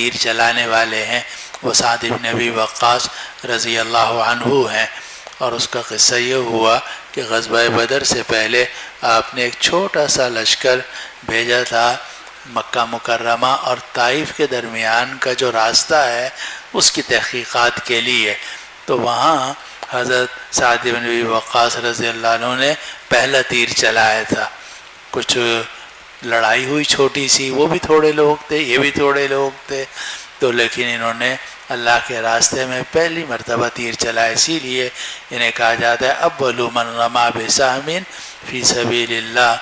تیر چلانے والے ہیں وہ سعد بن ابی وقاص رضی اللہ عنہ ہیں۔ اور اس کا قصہ یہ ہوا کہ غزوہ بدر سے پہلے آپ نے ایک چھوٹا سا لشکر بھیجا تھا مکہ مکرمہ اور طائف کے درمیان کا جو راستہ ہے اس کی تحقیقات کے لیے۔ تو وہاں حضرت سعد بن ابی وقاص رضی اللہ عنہ نے پہلا تیر چلایا تھا۔ کچھ لڑائی ہوئی چھوٹی سی، وہ بھی تھوڑے لوگ تھے، یہ بھی تھوڑے لوگ تھے، تو لیکن انہوں نے اللہ کے راستے میں پہلی مرتبہ تیر چلایا، اسی لیے انہیں کہا جاتا ہے اول من رما بسہم فی سبیل اللہ،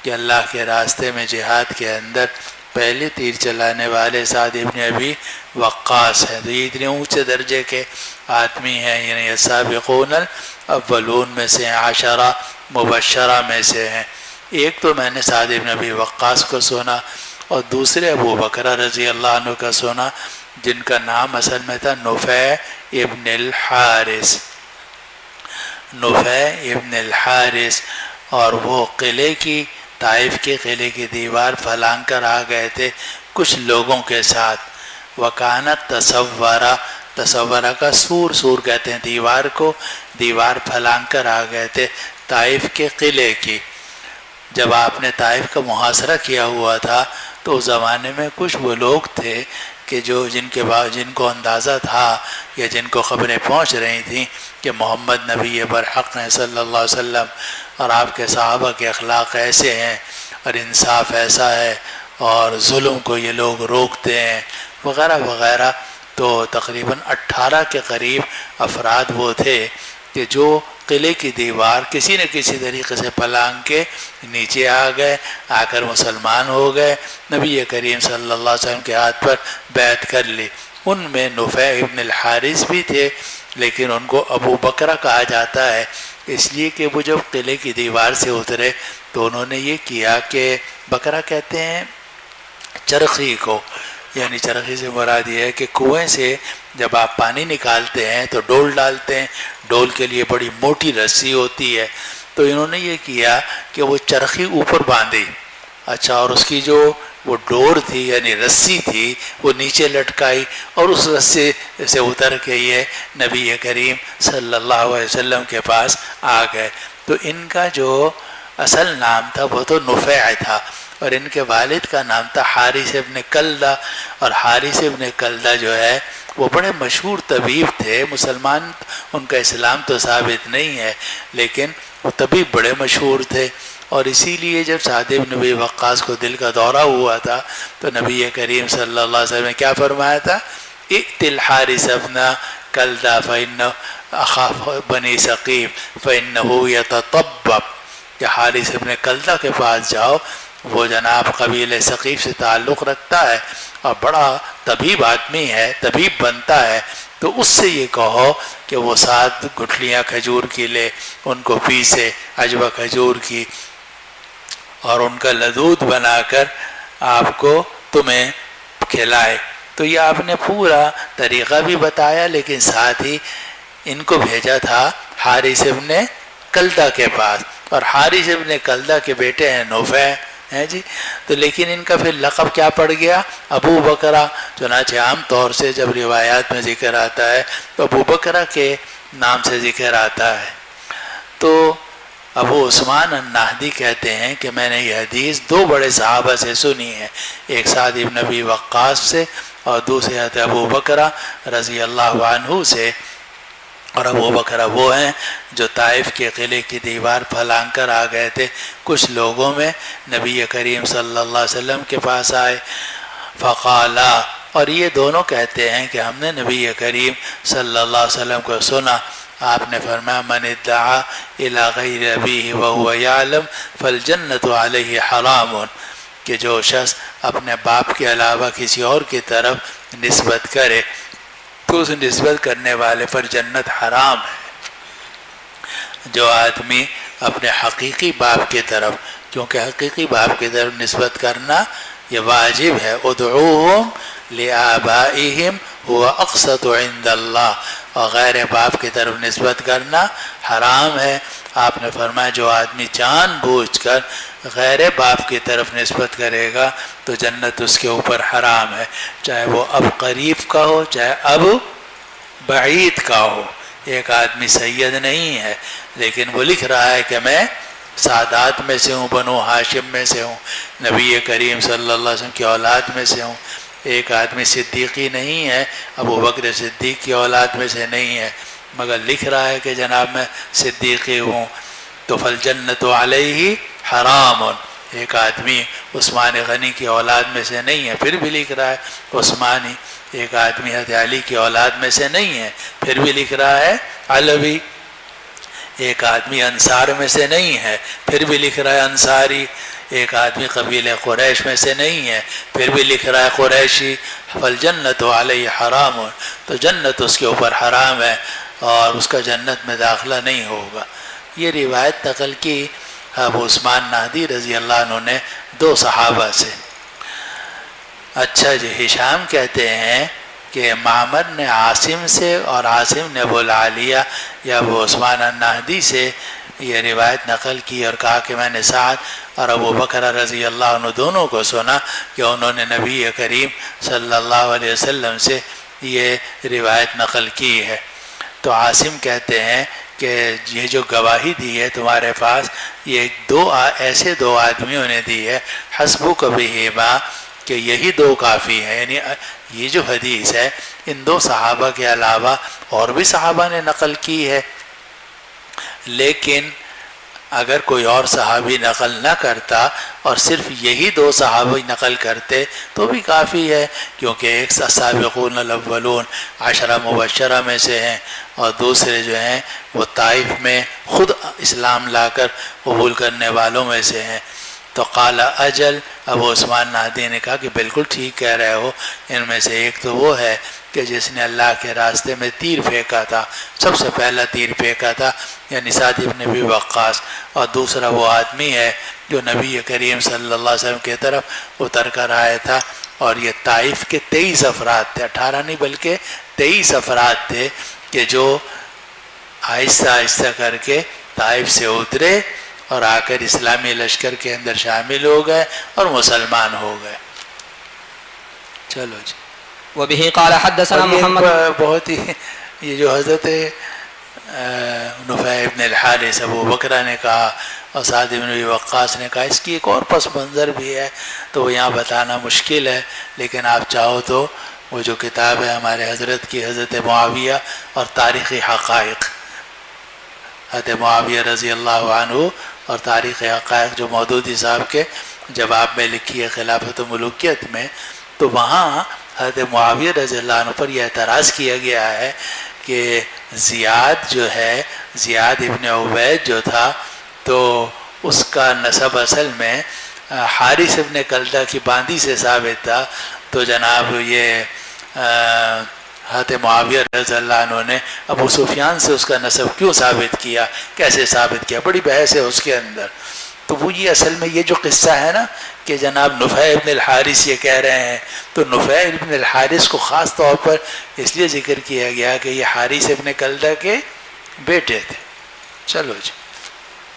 کہ اللہ کے راستے میں جہاد کے اندر پہلے تیر چلانے والے سعد بن ابی وقاص ہیں۔ تو یہ اتنے اونچے درجے کے آدمی ہیں، یعنی السابقون الاولون میں سے ہیں، عشرہ مبشرہ میں سے ہیں۔ ایک تو میں نے سعد بن ابی وقاص کو سنا اور دوسرے ابو بکر رضی اللہ عنہ کا سنا، جن کا نام اصل میں تھا نفع ابن الحارث، نفع ابن الحارث، اور وہ قلعے کی طائف کے قلعے کی دیوار پھلانگ کر آ گئے تھے کچھ لوگوں کے ساتھ۔ وکانت تصورہ، تصورہ کا سور، سور کہتے ہیں دیوار کو، دیوار پھلانگ کر آ گئے تھے طائف کے قلعے کی۔ جب آپ نے طائف کا محاصرہ کیا ہوا تھا تو اس زمانے میں کچھ وہ لوگ تھے کہ جن کو اندازہ تھا یا جن کو خبریں پہنچ رہی تھیں کہ محمد نبی برحق ہیں صلی اللہ علیہ وسلم، اور آپ کے صحابہ کے اخلاق ایسے ہیں اور انصاف ایسا ہے اور ظلم کو یہ لوگ روکتے ہیں وغیرہ وغیرہ۔ تو تقریباً 18 کے قریب افراد وہ تھے کہ جو قلعے کی دیوار کسی نہ کسی طریقے سے پلانگ کے نیچے آ گئے، آ کر مسلمان ہو گئے، نبی کریم صلی اللہ علیہ وسلم کے ہاتھ پر بیعت کر لی۔ ان میں نفع ابن الحارث بھی تھے، لیکن ان کو ابو بکرہ کہا جاتا ہے اس لیے کہ وہ جب قلعے کی دیوار سے اترے تو انہوں نے یہ کیا کہ بکرہ کہتے ہیں چرخی کو، یعنی چرخی سے مراد یہ ہے کہ کنویں سے جب آپ پانی نکالتے ہیں تو ڈول ڈالتے ہیں، ڈول کے لیے بڑی موٹی رسی ہوتی ہے، تو انہوں نے یہ کیا کہ وہ چرخی اوپر باندھی، اچھا، اور اس کی جو وہ ڈور تھی یعنی رسی تھی وہ نیچے لٹکائی، اور اس رسی سے اتر کے یہ نبی کریم صلی اللہ علیہ وسلم کے پاس آ گئے۔ تو ان کا جو اصل نام تھا وہ تو نفع تھا، اور ان کے والد کا نام تھا حارث ابن کلدہ، اور حارث ابن کلدہ جو ہے وہ بڑے مشہور طبیب تھے، مسلمان ان کا اسلام تو ثابت نہیں ہے لیکن وہ طبیب بڑے مشہور تھے، اور اسی لیے جب سعد بن ابی وقاص کو دل کا دورہ ہوا تھا تو نبی کریم صلی اللہ علیہ وسلم نے کیا فرمایا تھا؟ ائت الحارث ابن کلدہ فإنہ اخاف بنی ثقیف فإنہ یتطبب، کہ حارث ابن کلدہ کے پاس جاؤ، وہ جناب قبیلہ ثقیف سے تعلق رکھتا ہے اور بڑا طبیب آدمی ہے، طبیب بنتا ہے، تو اس سے یہ کہو کہ وہ 7 گٹھلیاں کھجور کی لے، ان کو پیسے عجوہ کھجور کی، اور ان کا لدود بنا کر آپ کو تمہیں کھلائے۔ تو یہ آپ نے پورا طریقہ بھی بتایا، لیکن ساتھ ہی ان کو بھیجا تھا حارث ابن کلدہ کے پاس، اور حارث ابن کلدہ کے بیٹے ہیں نفع ہیں جی، تو لیکن ان کا پھر لقب کیا پڑ گیا؟ ابو بکرہ۔ چنانچہ عام طور سے جب روایات میں ذکر آتا ہے تو ابو بکرہ کے نام سے ذکر آتا ہے۔ تو ابو عثمان النہدی کہتے ہیں کہ میں نے یہ حدیث 2 بڑے صحابہ سے سنی ہے، ایک سعد بن ابی وقاص سے اور دوسرے حضرت ابو بکرہ رضی اللہ عنہ سے، اور ابو بکرہ وہ ہیں جو طائف کے قلعے کی دیوار پھلانگ کر آ گئے تھے کچھ لوگوں میں، نبی کریم صلی اللہ علیہ وسلم کے پاس آئے، فقالا، اور یہ دونوں کہتے ہیں کہ ہم نے نبی کریم صلی اللہ علیہ وسلم کو سنا، آپ نے فرمایا من ادعا الی غیر ابیہ وہو یعلم فالجنۃ علیہ حرام، کہ جو شخص اپنے باپ کے علاوہ کسی اور کی طرف نسبت کرے تو اس نسبت کرنے والے پر جنت حرام ہے۔ جو آدمی اپنے حقیقی باپ کی طرف، کیونکہ حقیقی باپ کی طرف نسبت کرنا یہ واجب ہے، ادعوہم لآبائہم هو اقسط عند اللہ، اور غیر باپ کی طرف نسبت کرنا حرام ہے۔ آپ نے فرمایا جو آدمی جان بوجھ کر غیر باپ کی طرف نسبت کرے گا تو جنت اس کے اوپر حرام ہے، چاہے وہ اب قریب کا ہو چاہے اب بعید کا ہو۔ ایک آدمی سید نہیں ہے لیکن وہ لکھ رہا ہے کہ میں سادات میں سے ہوں، بنو ہاشم میں سے ہوں، نبی کریم صلی اللہ علیہ وسلم کی اولاد میں سے ہوں۔ ایک آدمی صدیقی نہیں ہے، ابو بکر صدیق کی اولاد میں سے نہیں ہے، مگر لکھ رہا ہے کہ جناب میں صدیقی ہوں، تو فالجنت علیہ حرام۔ ایک آدمی عثمان غنی کی اولاد میں سے نہیں ہے پھر بھی لکھ رہا ہے عثمانی۔ ایک آدمی حضرت علی کی اولاد میں سے نہیں ہے پھر بھی لکھ رہا ہے علوی۔ ایک آدمی انصار میں سے نہیں ہے پھر بھی لکھ رہا ہے انصاری۔ ایک آدمی قبیلہ قریش میں سے نہیں ہے پھر بھی لکھ رہا ہے قریشی۔ فالجنت علیہ حرام، تو جنت اس کے اوپر حرام ہے اور اس کا جنت میں داخلہ نہیں ہوگا۔ یہ روایت نقل کی ابو عثمان نہدی رضی اللہ عنہ نے 2 صحابہ سے۔ اچھا جی، ہشام کہتے ہیں کہ معمر نے عاصم سے اور عاصم نے ابو العالیہ یا ابو عثمان النہدی سے یہ روایت نقل کی اور کہا کہ میں نے سعد اور ابو بکر رضی اللہ عنہ دونوں کو سنا کہ انہوں نے نبی کریم صلی اللہ علیہ وسلم سے یہ روایت نقل کی ہے۔ تو عاصم کہتے ہیں کہ یہ جو گواہی دی ہے تمہارے پاس، یہ ایسے 2 آدمیوں نے دی ہے، حسبک بہما، کہ یہی 2 کافی ہیں۔ یعنی یہ جو حدیث ہے ان 2 صحابہ کے علاوہ اور بھی صحابہ نے نقل کی ہے، لیکن اگر کوئی اور صحابی نقل نہ کرتا اور صرف یہی 2 صحابی نقل کرتے تو بھی کافی ہے، کیونکہ ایک السابقون الاولون 10 مبشرہ میں سے ہیں اور دوسرے جو ہیں وہ طائف میں خود اسلام لا کر قبول کرنے والوں میں سے ہیں۔ تو قال اجل، ابو عثمان نہدی نے کہا کہ بالکل ٹھیک کہہ رہے ہو، ان میں سے ایک تو وہ ہے کہ جس نے اللہ کے راستے میں تیر پھینکا تھا، سب سے پہلا تیر پھینکا تھا، یعنی سعد بن ابی وقاص، اور دوسرا وہ آدمی ہے جو نبی کریم صلی اللہ علیہ وسلم کی طرف اتر کر آیا تھا۔ اور یہ طائف کے 23 افراد تھے، 18 نہیں بلکہ 23 افراد تھے کہ جو آہستہ آہستہ کر کے طائف سے اترے اور آ کر اسلامی لشکر کے اندر شامل ہو گئے اور مسلمان ہو گئے۔ چلو جی، وبه قال حدثنا محمد، بہت ہی یہ جو حضرت نفیع ابن الحارث ابو بکرہ نے کہا اور سعد بن ابی وقاص نے کہا، اس کی ایک اور پس منظر بھی ہے تو وہ یہاں بتانا مشکل ہے، لیکن آپ چاہو تو وہ جو کتاب ہے ہمارے حضرت کی، حضرت معاویہ اور تاریخی حقائق، حضرت معاویہ رضی اللہ عنہ اور تاریخ حقائق جو مودودی صاحب کے جواب میں لکھی ہے خلافت و ملوکیت میں، تو وہاں حضرت معاویہ رضی اللہ عنہ پر یہ اعتراض کیا گیا ہے کہ زیاد جو ہے، زیاد ابن عبید جو تھا تو اس کا نسب اصل میں حارث ابن کلدہ کی باندی سے ثابت تھا، تو جناب یہ حضرت معاویہ رضی اللہ عنہ نے ابو سفیان سے اس کا نسب کیوں ثابت کیا، کیسے ثابت کیا، بڑی بحث ہے اس کے اندر۔ تو وہ یہ اصل میں یہ جو قصہ ہے نا کہ جناب نفیع ابن الحارث یہ کہہ رہے ہیں، تو نفیع ابن الحارث کو خاص طور پر اس لیے ذکر کیا گیا کہ یہ حارث ابن کلدہ کے بیٹے تھے۔ چلو جی،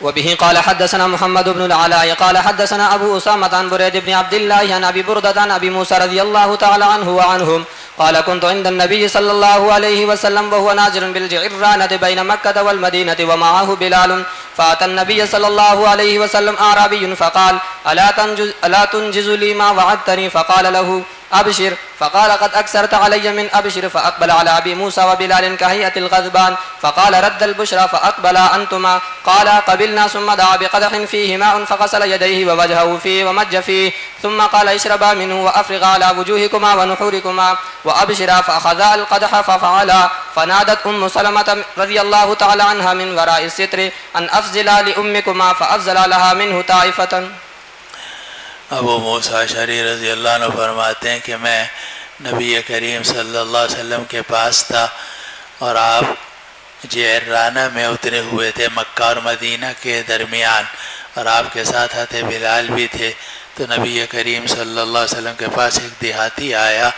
وبه قال حدثنا محمد بن العلاء قال حدثنا ابو اسامة عن بريد بن عبد الله عن ابي بردة عن ابي موسى رضي الله تعالى عنه وعنهم قال كنت عند النبي صلى الله عليه وسلم وهو نازل بالجعرانة بين مكة والمدينة ومعه بلال، فأتى النبي صلى الله عليه وسلم أعرابي فقال ألا تنجز لي ما وعدتني، فقال له أبشر، فقال قد أكثرت علي من أبشر، فأقبل على أبي موسى وبلال كهيئة الغضبان، فقال رد البشرى، فأقبلا أنتما، قال قبلنا، ثم دعا بقدح فيه ماء فغسل يديه ووجهه فيه ومج فيه، ثم قال اشربا منه وأفرغا على وجوهكما ونحوركما وأبشرا، فأخذا القدح ففعلا، فنادت أم سلمة رضي الله تعالى عنها من وراء الستر أن أفزلا لأمكما، فأفزلا لها منه طائفة۔ ابو موسیٰ اشعری رضی اللہ عنہ فرماتے ہیں کہ میں نبی کریم صلی اللہ علیہ وسلم کے پاس تھا اور آپ جعرانہ میں اترے ہوئے تھے، مکہ اور مدینہ کے درمیان، اور آپ کے ساتھ حضرت بلال بھی تھے۔ تو نبی کریم صلی اللہ علیہ وسلم کے پاس ایک دیہاتی آیا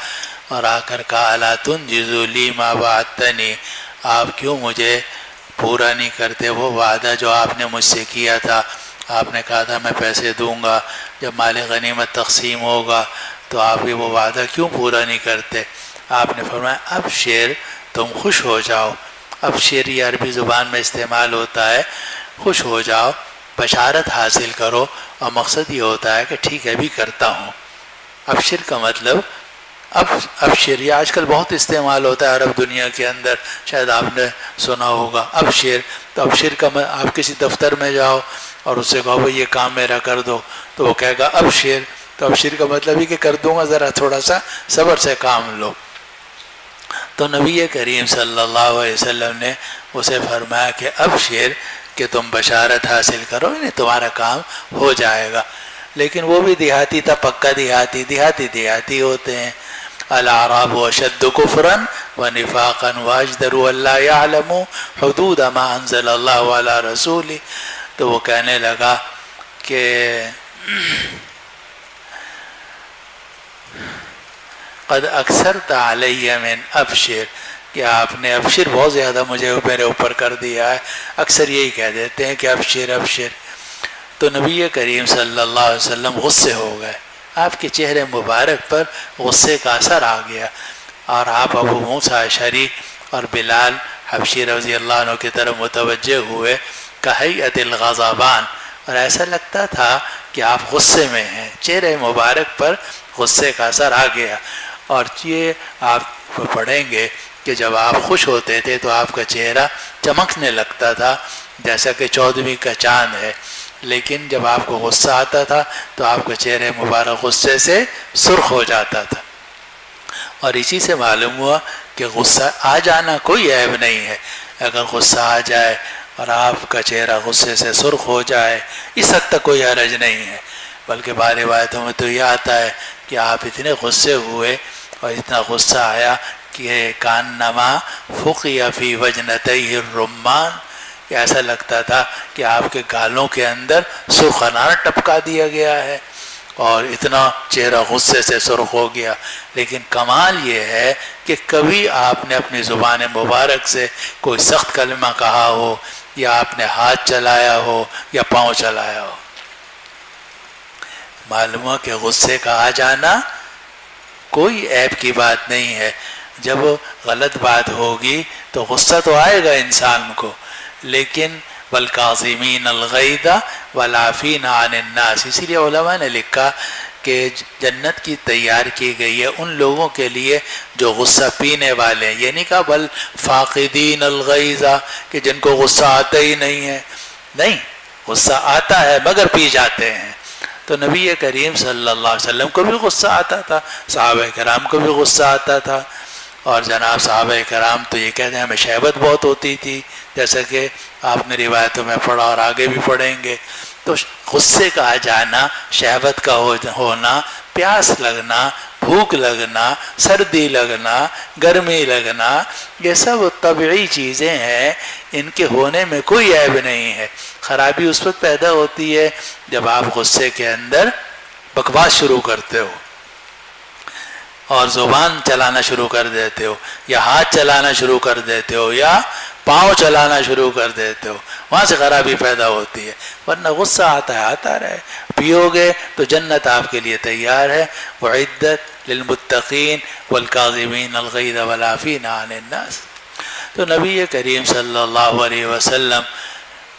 اور آ کر کہا الا تنجز لی ما وعدتنی، آپ کیوں مجھے پورا نہیں کرتے وہ وعدہ جو آپ نے مجھ سے کیا تھا، آپ نے کہا تھا میں پیسے دوں گا جب مال غنیمت تقسیم ہوگا، تو آپ بھی وہ وعدہ کیوں پورا نہیں کرتے؟ آپ نے فرمایا ابشر، تم خوش ہو جاؤ۔ ابشر یہ عربی زبان میں استعمال ہوتا ہے، خوش ہو جاؤ، بشارت حاصل کرو، اور مقصد یہ ہوتا ہے کہ ٹھیک ہے بھی کرتا ہوں۔ ابشر کا مطلب ابشر یہ آج کل بہت استعمال ہوتا ہے عرب دنیا کے اندر، شاید آپ نے سنا ہوگا ابشر۔ تو ابشر کا آپ کسی دفتر میں جاؤ اور اس سے کہو بھائی یہ کام میرا کر دو، تو وہ کہے گا ابشر۔ تو ابشر کا مطلب یہ کہ کر دوں گا، ذرا تھوڑا سا صبر سے کام لو۔ تو نبی کریم صلی اللہ علیہ وسلم نے اسے فرمایا کہ ابشر، کہ تم بشارت حاصل کرو، یعنی تمہارا کام ہو جائے گا۔ لیکن وہ بھی دیہاتی تھا، پکا دیہاتی ہوتے ہیں۔ الاعراب اشد کفرا ونفاقا واجدر الا يعلموا حدود ما انزل اللہ علی رسولہ۔ تو وہ کہنے لگا کہ قد اکثرت علی من ابشر، کہ آپ نے ابشر بہت زیادہ میرے اوپر کر دیا ہے، اکثر یہی کہہ دیتے ہیں کہ ابشر ابشر۔ تو نبی کریم صلی اللہ علیہ وسلم غصے ہو گئے، آپ کے چہرے مبارک پر غصے کا اثر آ گیا، اور آپ ابو موسیٰ اشعری اور بلال حبشی رضی اللہ عنہ کی طرف متوجہ ہوئے کہیئت الغضبان، اور ایسا لگتا تھا کہ آپ غصے میں ہیں، چہرے مبارک پر غصے کا اثر آ گیا۔ اور یہ آپ پڑھیں گے کہ جب آپ خوش ہوتے تھے تو آپ کا چہرہ چمکنے لگتا تھا جیسا کہ 14ویں کا چاند ہے، لیکن جب آپ کو غصہ آتا تھا تو آپ کا چہرہ مبارک غصے سے سرخ ہو جاتا تھا۔ اور اسی سے معلوم ہوا کہ غصہ آ جانا کوئی عیب نہیں ہے۔ اگر غصہ آ جائے اور آپ کا چہرہ غصے سے سرخ ہو جائے، اس حد تک کوئی حرج نہیں ہے، بلکہ بعض روایتوں میں تو یہ آتا ہے کہ آپ اتنے غصے ہوئے اور اتنا غصہ آیا کہ کانما فقی فی وجنتیہ الرمان، کہ ایسا لگتا تھا کہ آپ کے گالوں کے اندر سرخ انار ٹپکا دیا گیا ہے، اور اتنا چہرہ غصے سے سرخ ہو گیا۔ لیکن کمال یہ ہے کہ کبھی آپ نے اپنی زبان مبارک سے کوئی سخت کلمہ کہا ہو، یا آپ نے ہاتھ چلایا ہو یا پاؤں چلایا ہو۔ معلوم ہے کہ غصے کا آ جانا کوئی عیب کی بات نہیں ہے۔ جب غلط بات ہوگی تو غصہ تو آئے گا انسان کو، لیکن والکاظمین الغیظ والعافین عن الناس، اسی لیے علماء نے لکھا کہ جنت کی تیار کی گئی ہے ان لوگوں کے لیے جو غصہ پینے والے ہیں، یہ نہیں کہا بل فاقدین الغیظ، کہ جن کو غصہ آتا ہی نہیں ہے، نہیں، غصہ آتا ہے مگر پی جاتے ہیں۔ تو نبی کریم صلی اللہ علیہ وسلم کو بھی غصہ آتا تھا، صحابہ کرام کو بھی غصہ آتا تھا، اور جناب صحابہ کرام تو یہ کہتے ہیں ہمیں شہوت بہت ہوتی تھی، جیسا کہ آپ نے روایتوں میں پڑھا اور آگے بھی پڑھیں گے۔ تو غصے کا آ جانا، شہوت کا ہونا، پیاس لگنا، بھوک لگنا، سردی لگنا، گرمی لگنا، یہ سب طبعی چیزیں ہیں، ان کے ہونے میں کوئی عیب نہیں ہے۔ خرابی اس وقت پیدا ہوتی ہے جب آپ غصے کے اندر بکواس شروع کرتے ہو اور زبان چلانا شروع کر دیتے ہو، یا ہاتھ چلانا شروع کر دیتے ہو، یا پاؤں چلانا شروع کر دیتے ہو، وہاں سے خرابی پیدا ہوتی ہے۔ ورنہ غصہ آتا ہے آتا رہے، پیو گے تو جنت آپ کے لیے تیار ہے۔ وعدت للمتقین والکاظمین الغیظ والعافین عن الناس۔ تو نبی کریم صلی اللہ علیہ وسلم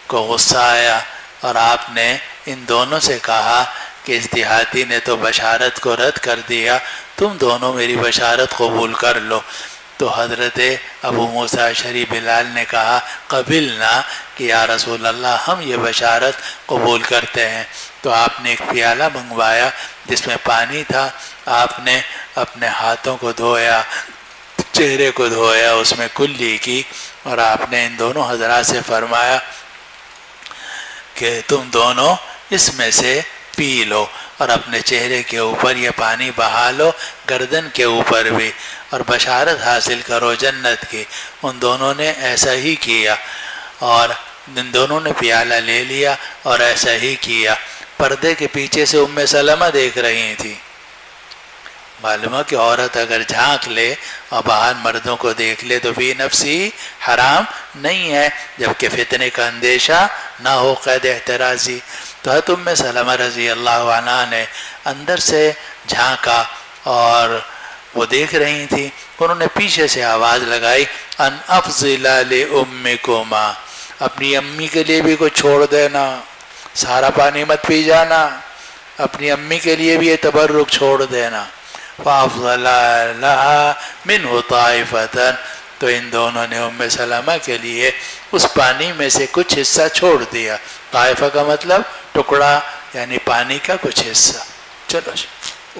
کو غصہ آیا، اور آپ نے ان دونوں سے کہا کہ اس دیہاتی نے تو بشارت کو رد کر دیا، تم دونوں میری بشارت قبول کر لو۔ تو حضرت ابو موسیٰ اشعری بلال نے کہا قبلنا، کہ یا رسول اللہ ہم یہ بشارت قبول کرتے ہیں۔ تو آپ نے ایک پیالہ منگوایا جس میں پانی تھا، آپ نے اپنے ہاتھوں کو دھویا، چہرے کو دھویا، اس میں کلی کی، اور آپ نے ان دونوں حضرات سے فرمایا کہ تم دونوں اس میں سے پی لو، اور اپنے چہرے کے اوپر یہ پانی بہا لو، گردن کے اوپر بھی، اور بشارت حاصل کرو جنت کی۔ ان دونوں نے ایسا ہی کیا، اور ان دونوں نے پیالہ لے لیا اور ایسا ہی کیا۔ پردے کے پیچھے سے ام سلمہ دیکھ رہی تھی، معلوم ہے کہ عورت اگر جھانک لے اور باہر مردوں کو دیکھ لے تو فی نفسی حرام نہیں ہے، جبکہ فتنے کا اندیشہ نہ ہو، قید احترازی۔ تو حضرت ام سلمہ رضی اللہ عنہا نے اندر سے جھانکا اور وہ دیکھ رہی تھی، انہوں نے پیچھے سے آواز لگائی ان افضل لامکما، اپنی امی کے لیے بھی کچھ چھوڑ دینا، سارا پانی مت پی جانا، اپنی امی کے لیے بھی یہ تبرک چھوڑ دینا۔ فافضل لها منه طائفة، تو ان دونوں نے ام سلمہ کے لیے اس پانی میں سے کچھ حصہ چھوڑ دیا۔ طائفہ کا مطلب ٹکڑا، یعنی پانی کا کچھ حصہ۔ چلو جی۔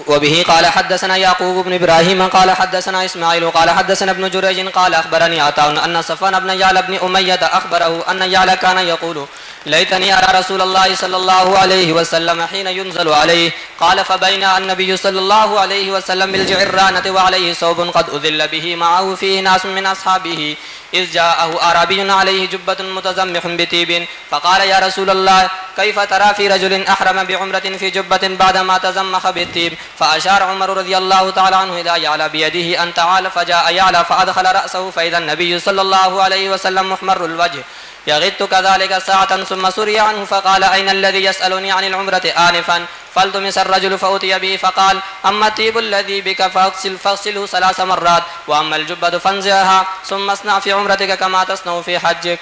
وبه قال حدثنا يعقوب بن ابراهيم قال حدثنا اسماعيل قال حدثنا ابن جريج قال اخبرني عطاء ان صفوان بن يعلى بن اميه اخبره ان يعلى كان يقول ليتني ارى رسول الله صلى الله عليه وسلم حين ينزل عليه قال فبين النبي صلى الله عليه وسلم بالجعرانه وعليه ثوب قد اذل به معه فيه ناس من اصحابه إذ جاءه أعرابي عليه جبة متزمخ بطيب فقال يا رسول الله كيف ترى في رجل أحرم بعمرة في جبة بعدما تزمخ بالطيب فأشار عمر رضي الله تعالى عنه إلى يعلى بيده أن تعال فجاء يعلى فأدخل رأسه فإذا النبي صلى الله عليه وسلم محمر الوجه يغط كذلك ساعة ثم سري عنه فقال أين الذي يسألني عن العمرة آنفا فالتمس الرجل فأتي به فقال أما الطيب الذي بك فاغسله 3 مرات وأما الجبة فانزعها ثم اصنع في عمرتك كما تصنع في حجك۔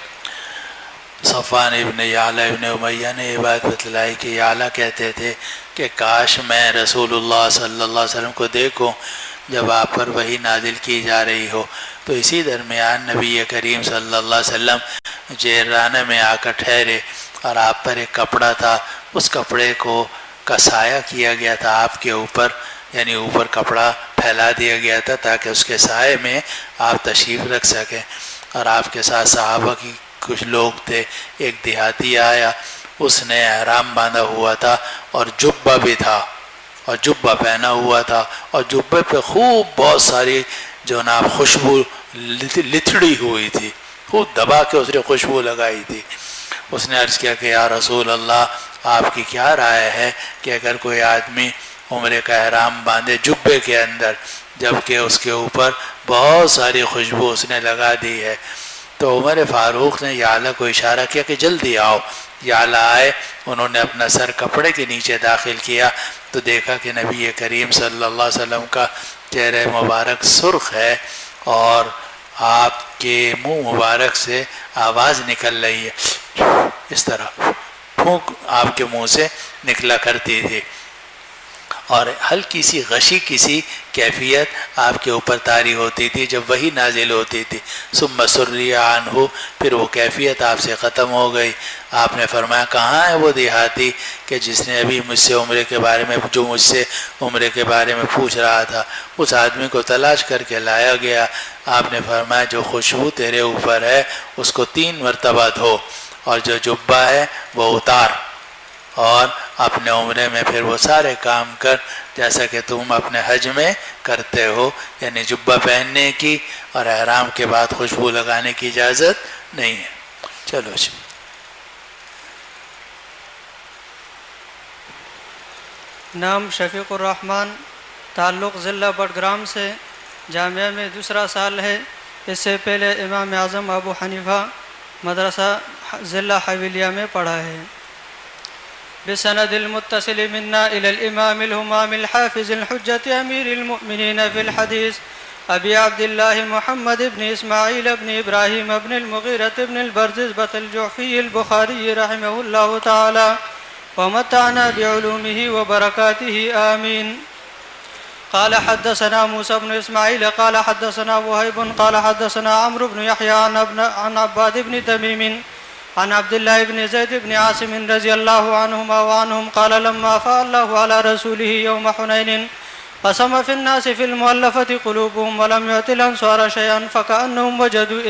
صفوان ابن یعلا ابن امیہ نے یہ بات بتلائی کہ یعلا کہتے تھے کہ کاش میں رسول اللہ صلی اللہ علیہ وسلم کو دیکھوں جب آپ پر وحی نازل کی جا رہی ہو۔ تو اسی درمیان نبی کریم صلی اللہ علیہ وسلم جعرانہ میں آ کر ٹھہرے اور آپ پر ایک کپڑا تھا، اس کپڑے کو کا سایہ کیا گیا تھا آپ کے اوپر، یعنی اوپر کپڑا پھیلا دیا گیا تھا تاکہ اس کے سائے میں آپ تشریف رکھ سکیں۔ اور آپ کے ساتھ صحابہ کی کچھ لوگ تھے، ایک دیہاتی آیا، اس نے احرام باندھا ہوا تھا اور جبہ بھی تھا اور جبہ پہنا ہوا تھا، اور جبے پہ خوب بہت ساری جناب خوشبو لتھڑی ہوئی تھی، خوب دبا کے اس نے خوشبو لگائی تھی۔ اس نے عرض کیا کہ یا رسول اللہ آپ کی کیا رائے ہے کہ اگر کوئی آدمی عمرے کا احرام باندھے جبے کے اندر جبکہ اس کے اوپر بہت ساری خوشبو اس نے لگا دی ہے؟ تو عمر فاروق نے یعلا کو اشارہ کیا کہ جلدی آؤ۔ یعلا آئے، انہوں نے اپنا سر کپڑے کے نیچے داخل کیا تو دیکھا کہ نبی کریم صلی اللہ علیہ وسلم کا چہرہ مبارک سرخ ہے اور آپ کے منہ مبارک سے آواز نکل رہی ہے، اس طرح پھونک آپ کے منہ سے نکلا کرتی تھی، اور ہلکی سی غشی کسی کیفیت آپ کے اوپر طاری ہوتی تھی جب وہی نازل ہوتی تھی۔ ثم سری عنہ، پھر وہ کیفیت آپ سے ختم ہو گئی۔ آپ نے فرمایا کہاں ہے وہ دیہاتی کہ جس نے ابھی مجھ سے عمرے کے بارے میں مجھ سے عمرے کے بارے میں پوچھ رہا تھا؟ اس آدمی کو تلاش کر کے لایا گیا۔ آپ نے فرمایا جو خوشبو تیرے اوپر ہے اس کو 3 مرتبہ دھو، اور جو جبہ ہے وہ اتار، اور اپنے عمرے میں پھر وہ سارے کام کر جیسا کہ تم اپنے حج میں کرتے ہو، یعنی جبہ پہننے کی اور احرام کے بعد خوشبو لگانے کی اجازت نہیں ہے۔ چلو جی۔ نام شفیق الرحمن، تعلق ضلع بٹگرام سے، جامعہ میں 2 سال ہے۔ اس سے پہلے امام اعظم ابو حنیفہ مدرسہ ضلع حویلیہ میں پڑھا ہے۔ بسند المتصل منا إلى الإمام الهمام الحافظ الحجة أمير المؤمنين في الحديث أبي عبد الله محمد بن إسماعيل بن إبراهيم بن المغيرة بن البرزبة الجعفي البخاري رحمه الله تعالى ومتعنا بعلومه وبركاته آمين۔ قال حدثنا موسى بن إسماعيل قال حدثنا وهيب قال حدثنا عمرو بن يحيى عن عباد بن تميم عن عبد الله بن زيد بن عاصم رضي الله عنهما وعنهم قال لما أفاء الله على رسوله يوم حنين قسم في الناس في المؤلفة قلوبهم ولم يؤت الأنصار شيئا فكأنهم وجدوا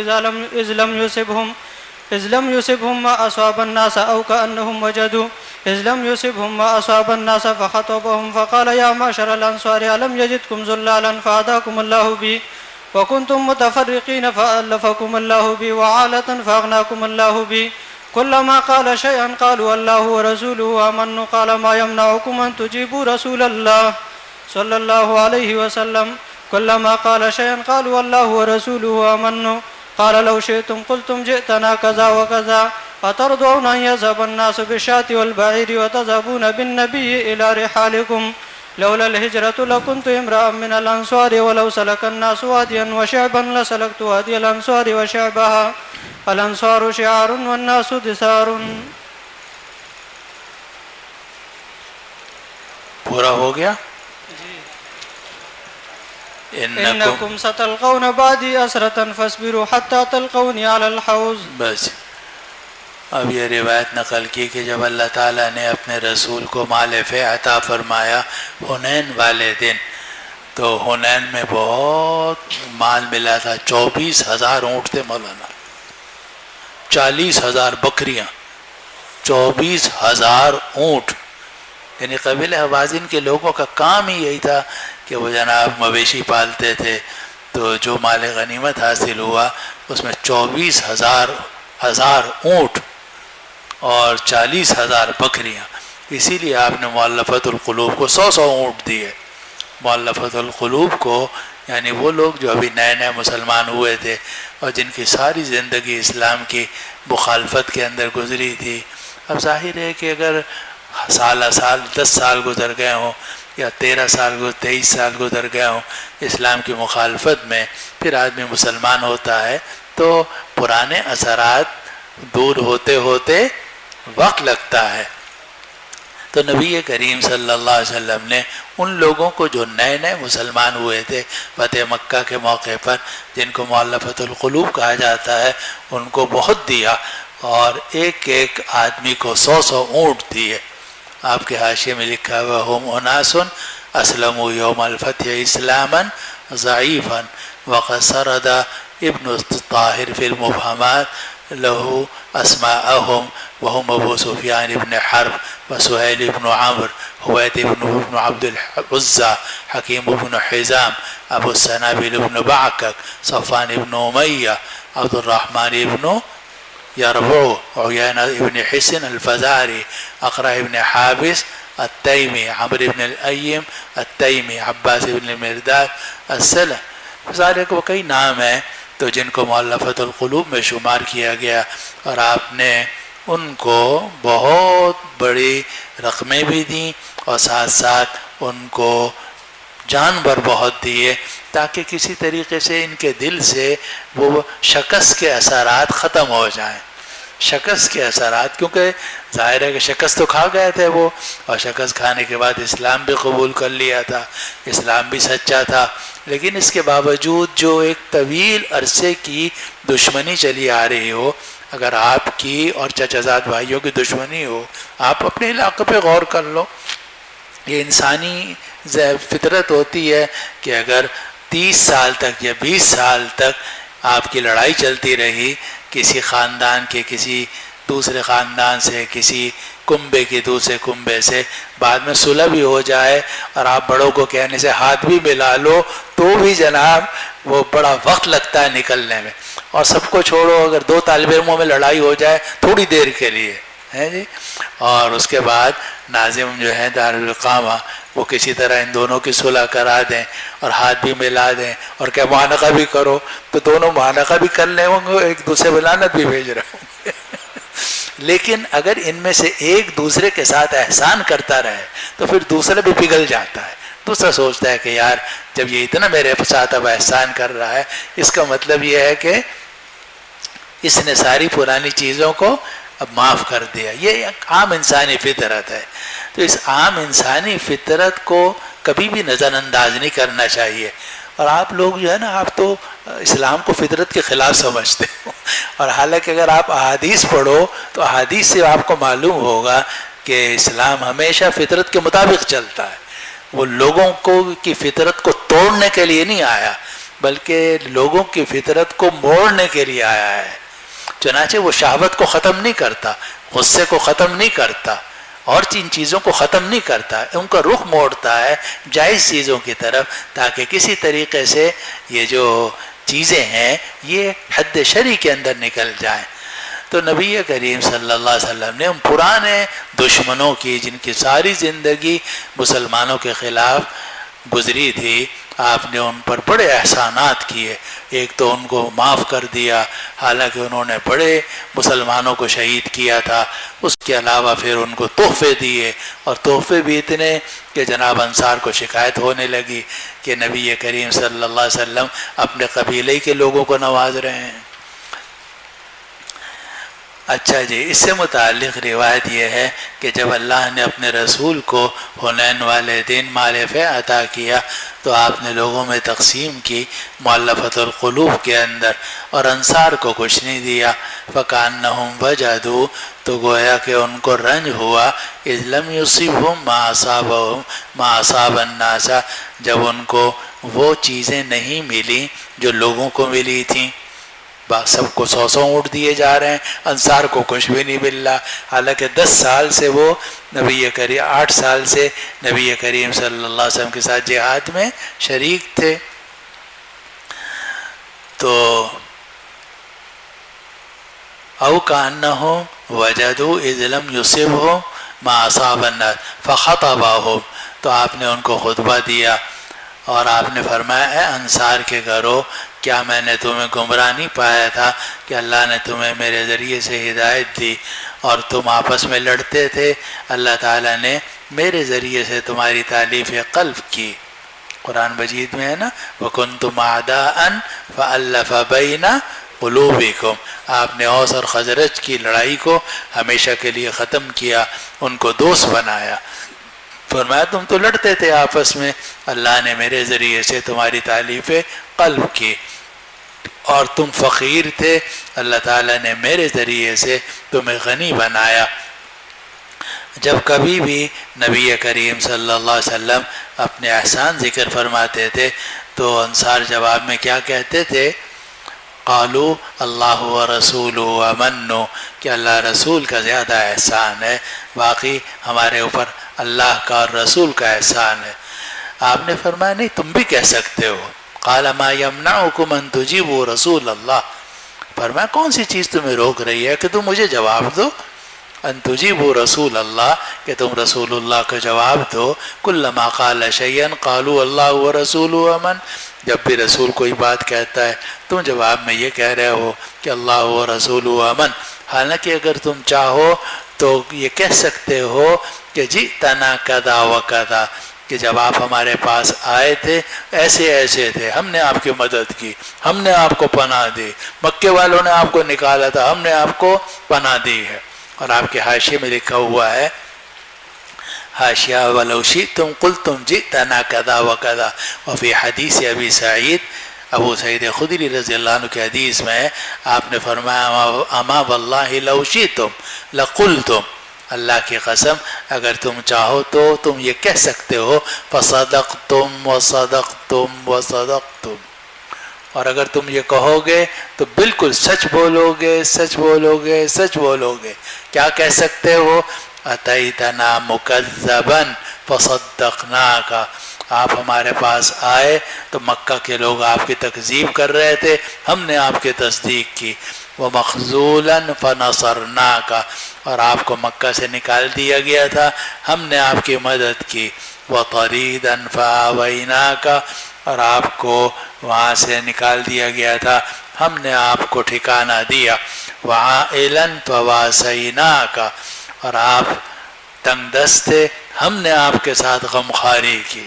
إذ لم يصبهم ما أصاب الناس أو كأنهم وجدوا إذ لم يصبهم ما أصاب الناس فخطبهم فقال يا معشر الأنصار ألم يجدكم ذلالا فهداكم الله بي وكنتم متفرقين فألفكم الله بي وعالة فأغناكم الله بي كلما قال شيئا قالوا الله ورسوله آمنوا قال ما يمنعكم أن تجيبوا رسول الله صلى الله عليه وسلم كلما قال شيئا قالوا الله ورسوله آمنا قال لو شئتم قلتم جئتنا كذا وكذا أترضون أن يذهب الناس بالشاة والبعير وتذهبون بالنبي إلى رحالكم لولا الهجرة لكنت امرأ من الأنصار ولو سلك الناس واديا وشعبا لسلكت وادي الأنصار وشعبها الأنصار شعار والناس دثار. پورا ہو گیا. انکم ستلقون بعدی اسرة فاصبروا حتى تلقونی علی الحوض. بس اب یہ روایت نقل کی کہ جب اللہ تعالیٰ نے اپنے رسول کو مال فیع عطا فرمایا حنین والے دن، تو حنین میں بہت مال ملا تھا. 24,000 اونٹ تھے مولانا، 40,000 بکریاں، 24,000 اونٹ. یعنی قبیلہ حوازن کے لوگوں کا کام ہی یہی تھا کہ وہ جناب مویشی پالتے تھے. تو جو مال غنیمت حاصل ہوا اس میں 24,000 اونٹ اور 40,000 بکریاں. اسی لیے آپ نے مؤلفۃ القلوب کو 100 اونٹ دیے. مؤلفۃ القلوب کو یعنی وہ لوگ جو ابھی نئے نئے مسلمان ہوئے تھے اور جن کی ساری زندگی اسلام کی مخالفت کے اندر گزری تھی. اب ظاہر ہے کہ اگر سال 10 سال گزر گئے ہوں یا 13 سال 23 سال گزر گئے ہوں اسلام کی مخالفت میں، پھر آدمی مسلمان ہوتا ہے تو پرانے اثرات دور ہوتے ہوتے وقت لگتا ہے. تو نبی کریم صلی اللہ علیہ وسلم نے ان لوگوں کو جو نئے نئے مسلمان ہوئے تھے فتح مکہ کے موقع پر، جن کو مؤلفۃ القلوب کہا جاتا ہے، ان کو بہت دیا اور ایک ایک آدمی کو 100 اونٹ دیے. آپ کے حاشیے میں لکھا ہوا ہم اناس اسلموا یوم الفتح اسلاما ضعیفا وقد سرد ابن طاہر فی المبہمات له اسماءهم وهم ابو سفیان ابن حرب وسہیل ابن عمرو حوید ابن عبد العزى حکیم ابن حزام ابو السنابل ابن بعکک صفوان ابن امیہ عبد الرحمن ابن یربوع عیینہ ابن حسن الفزاری اقرع ابن حابس التیمی عمرو ابن الأیم التیمی عباس ابن المرداد السلم. سارے کو کئی نام ہیں تو جن کو مؤلفۃ القلوب میں شمار کیا گیا، اور آپ نے ان کو بہت بڑی رقمیں بھی دیں اور ساتھ ساتھ ان کو جانور بہت دیے تاکہ کسی طریقے سے ان کے دل سے وہ شکست کے اثرات ختم ہو جائیں. شکست کے اثرات، کیونکہ ظاہر ہے کہ شکست تو کھا گئے تھے وہ، اور شکست کھانے کے بعد اسلام بھی قبول کر لیا تھا، اسلام بھی سچا تھا، لیکن اس کے باوجود جو ایک طویل عرصے کی دشمنی چلی آ رہی ہو، اگر آپ کی اور چچا زاد بھائیوں کی دشمنی ہو، آپ اپنے علاقے پہ غور کر لو. یہ انسانی فطرت ہوتی ہے کہ اگر 30 سال تک یا 20 سال تک آپ کی لڑائی چلتی رہی کسی خاندان کے کسی دوسرے خاندان سے، کسی کنبے کے دوسرے کنبے سے، بعد میں صلح بھی ہو جائے اور آپ بڑوں کو کہنے سے ہاتھ بھی ملا لو تو بھی جناب وہ بڑا وقت لگتا ہے نکلنے میں. اور سب کو چھوڑو، اگر 2 طالب علموں میں لڑائی ہو جائے تھوڑی دیر کے لیے ہے جی، اور اس کے بعد ناظم جو ہے دارالقامہ وہ کسی طرح ان دونوں کی صلح کرا دیں اور ہاتھ بھی ملا دیں اور کیا معانقہ بھی کرو، تو دونوں معانقہ بھی کر لیں ہوں گے، ایک دوسرے لعنت بھی بھیج رہے ہوں گے. لیکن اگر ان میں سے ایک دوسرے کے ساتھ احسان کرتا رہے تو پھر دوسرا بھی پگھل جاتا ہے. دوسرا سوچتا ہے کہ یار جب یہ اتنا میرے ساتھ اب احسان کر رہا ہے، اس کا مطلب یہ ہے کہ اس نے ساری پرانی چیزوں کو اب معاف کر دیا. یہ ایک عام انسانی فطرت ہے. تو اس عام انسانی فطرت کو کبھی بھی نظر انداز نہیں کرنا چاہیے. اور آپ لوگ جو ہے نا، آپ تو اسلام کو فطرت کے خلاف سمجھتے ہو، اور حالانکہ اگر آپ احادیث پڑھو تو احادیث سے آپ کو معلوم ہوگا کہ اسلام ہمیشہ فطرت کے مطابق چلتا ہے. وہ لوگوں کو کی فطرت کو توڑنے کے لیے نہیں آیا، بلکہ لوگوں کی فطرت کو موڑنے کے لیے آیا ہے. چنانچہ وہ شہوت کو ختم نہیں کرتا، غصے کو ختم نہیں کرتا، اور ان چیزوں کو ختم نہیں کرتا، ان کا رخ موڑتا ہے جائز چیزوں کی طرف، تاکہ کسی طریقے سے یہ جو چیزیں ہیں یہ حد شرعی کے اندر نکل جائیں. تو نبی کریم صلی اللہ علیہ وسلم نے ان پرانے دشمنوں کی، جن کی ساری زندگی مسلمانوں کے خلاف گزری تھی آپ نے ان پر بڑے احسانات کیے. ایک تو ان کو معاف کر دیا حالانکہ انہوں نے بڑے مسلمانوں کو شہید کیا تھا. اس کے علاوہ پھر ان کو تحفے دیے اور تحفے بھی اتنے کہ جناب انصار کو شکایت ہونے لگی کہ نبی کریم صلی اللہ علیہ وسلم اپنے قبیلے کے لوگوں کو نواز رہے ہیں. اچھا جی، اس سے متعلق روایت یہ ہے کہ جب اللہ نے اپنے رسول کو حنین والے دن مال فے عطا کیا تو آپ نے لوگوں میں تقسیم کی مؤلفۃ القلوب کے اندر، اور انصار کو کچھ نہیں دیا. فکأنہم وجدوا، تو گویا کہ ان کو رنج ہوا، اذ لم یصبہم ما اصاب الناس، جب ان کو وہ چیزیں نہیں ملی جو لوگوں کو ملی تھیں. سب کو 100 اونٹ دیے جا رہے ہیں، انصار کو کچھ بھی نہیں مل رہا، حالانکہ 10 سال سے وہ نبی کریم 8 سال سے نبی کریم صلی اللہ علیہ وسلم کے ساتھ جہاد میں شریک تھے. تو او کانہم وجدوا اذ لم یصبہم ما اصاب الناس فخطبہم، تو آپ نے ان کو خطبہ دیا اور آپ نے فرمایا اے انصار کے گھروں، کیا میں نے تمہیں گمراہ نہیں پایا تھا کہ اللہ نے تمہیں میرے ذریعے سے ہدایت دی اور تم آپس میں لڑتے تھے، اللہ تعالیٰ نے میرے ذریعے سے تمہاری تالیف قلب کی. قرآن مجید میں ہے نا، وَكُنْتُمْ أَعْدَاءً فَأَلَّفَ بَيْنَ قُلُوبِكُمْ، آپ نے اوس اور خزرج کی لڑائی کو ہمیشہ کے لیے ختم کیا، ان کو دوست بنایا. فرمایا تم تو لڑتے تھے آپس میں، اللہ نے میرے ذریعے سے تمہاری تالیف قلب کی، اور تم فقیر تھے، اللہ تعالیٰ نے میرے ذریعے سے تمہیں غنی بنایا. جب کبھی بھی نبی کریم صلی اللہ علیہ وسلم اپنے احسان ذکر فرماتے تھے تو انصار جواب میں کیا کہتے تھے؟ قالوا اللہ ورسولہ امن، کہ اللہ رسول کا زیادہ احسان ہے، باقی ہمارے اوپر اللہ کا اور رسول کا احسان ہے. آپ نے فرمایا نہیں، تم بھی کہہ سکتے ہو. قال ما یمنعکم ان تجیبوا رسول اللہ، فرمایا کون سی چیز تمہیں روک رہی ہے کہ تم مجھے جواب دو. ان تجیبوا رسول اللہ، کہ تم رسول اللہ کو جواب دو. کلما قال شیئا قالوا اللہ ورسولہ امن، جب بھی رسول کوئی بات کہتا ہے تم جواب میں یہ کہہ رہے ہو کہ اللہ ورسولہ امن، حالانکہ اگر تم چاہو تو یہ کہہ سکتے ہو کہ جئتنا کذا و کذا، کہ جب آپ ہمارے پاس آئے تھے ایسے ایسے تھے، ہم نے آپ کی مدد کی، ہم نے آپ کو پناہ دی، مکے والوں نے آپ کو نکالا تھا، ہم نے آپ کو پناہ دی ہے. اور آپ کے حاشیے میں لکھا ہوا ہے، حاشیہ وَلَوْ شِئْتُمْ قُلْتُمْ جِئْتَنَا كَذَا وَكَذَا. وفی حدیث ابی سعید، ابو سعید خدری رضی اللہ عنہ کے حدیث میں آپ نے فرمایا اما واللہ لو شئتم لقلتم، اللہ کی قسم اگر تم چاہو تو تم یہ کہہ سکتے ہو فصدقتم وصدقتم وصدقتم، اور اگر تم یہ کہو گے تو بالکل سچ بولو گے، سچ بولو گے، سچ بولو گے. کیا کہہ سکتے ہو؟ اتیتنا مکذبا فصدقناک، آپ ہمارے پاس آئے تو مکہ کے لوگ آپ کی تکذیب کر رہے تھے، ہم نے آپ کی تصدیق کی. ومخذولا فنصرناک، اور آپ کو مکہ سے نکال دیا گیا تھا، ہم نے آپ کی مدد کی. وطریدا فآویناک، اور آپ کو وہاں سے نکال دیا گیا تھا، ہم نے آپ کو ٹھکانہ دیا. وعائلا فواسیناک، اور آپ تنگ دست تھے، ہم نے آپ کے ساتھ غمخواری کی.